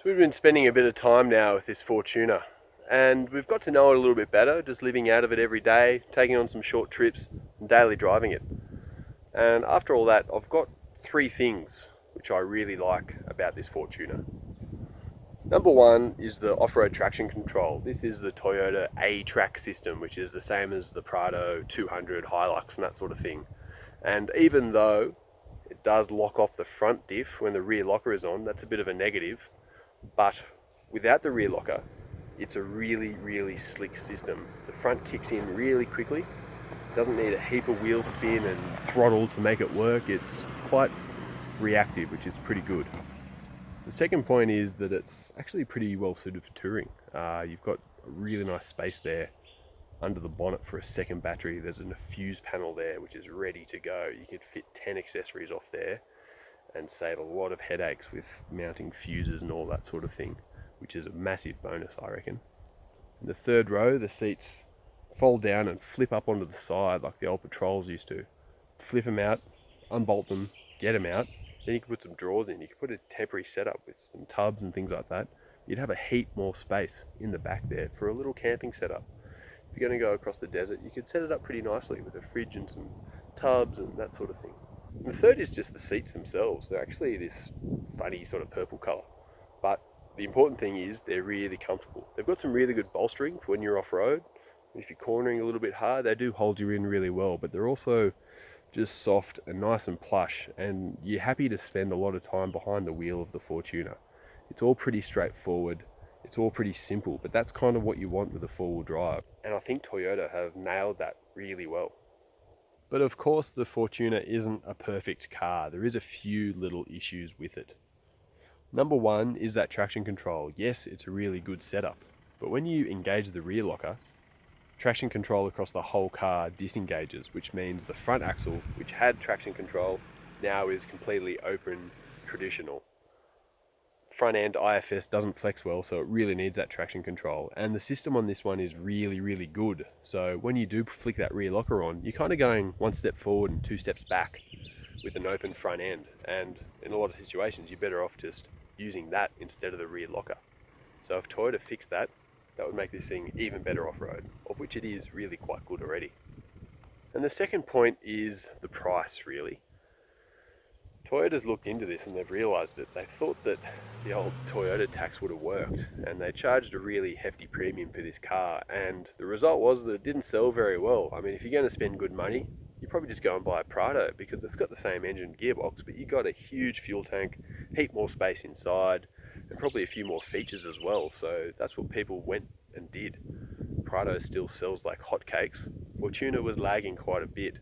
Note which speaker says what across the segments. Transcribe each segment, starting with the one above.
Speaker 1: We've been spending a bit of time now with this Fortuner, and we've got to know it a little bit better, just living out of it every day, taking on some short trips and daily driving it. And after all that, I've got three things which I really like about this Fortuner. Number one is the off-road traction control. This is the Toyota A-Track system, which is the same as the Prado 200 Hilux and that sort of thing. And even though it does lock off the front diff when the rear locker is on, that's a bit of a negative. But without the rear locker, it's a really slick system. The front kicks in really quickly. Doesn't need a heap of wheel spin and throttle to make it work. It's quite reactive, which is pretty good. The second point is that it's actually pretty well suited for touring. You've got a really nice space there under the bonnet for a second battery. There's a fuse panel there which is ready to go. You could fit 10 accessories off there and save a lot of headaches with mounting fuses and all that sort of thing, which is a massive bonus, I reckon. In the third row, the seats fold down and flip up onto the side like the old Patrols used to. Flip them out, unbolt them, get them out. Then you can put some drawers in. You can put a temporary setup with some tubs and things like that. You'd have a heap more space in the back there for a little camping setup. If you're going to go across the desert, you could set it up pretty nicely with a fridge and some tubs and that sort of thing. And the third is just the seats themselves. They're actually this funny sort of purple colour. But the important thing is they're really comfortable. They've got some really good bolstering for when you're off-road. If you're cornering a little bit hard, they do hold you in really well, but they're also just soft and nice and plush, and you're happy to spend a lot of time behind the wheel of the Fortuner. It's all pretty straightforward. It's all pretty simple, but that's kind of what you want with a four-wheel drive. And I think Toyota have nailed that really well. But of course, the Fortuner isn't a perfect car. There is a few little issues with it. Number one is that traction control. Yes, it's a really good setup, but when you engage the rear locker, traction control across the whole car disengages, which means the front axle, which had traction control, now is completely open traditional. Front end IFS doesn't flex well, so it really needs that traction control. And the system on this one is really good. So when you do flick that rear locker on, you're kind of going one step forward and two steps back with an open front end. And in a lot of situations, you're better off just using that instead of the rear locker. So if Toyota fixed that, that would make this thing even better off-road, of which it is really quite good already. And the second point is the price, really. Toyota's looked into this and they've realised that they thought that the old Toyota tax would have worked, and they charged a really hefty premium for this car, and the result was that it didn't sell very well. I mean, if you're going to spend good money, you probably just go and buy a Prado because it's got the same engine gearbox, but you got a huge fuel tank, heap more space inside, and probably a few more features as well. So that's what people went and did. Prado still sells like hotcakes. Fortuner was lagging quite a bit.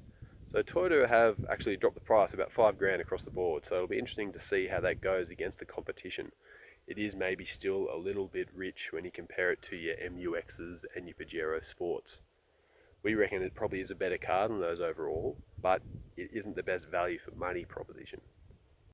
Speaker 1: So Toyota have actually dropped the price about $5,000 across the board. So it'll be interesting to see how that goes against the competition. It is maybe still a little bit rich when you compare it to your MUXs and your Pajero Sports. We reckon it probably is a better car than those overall, but it isn't the best value for money proposition.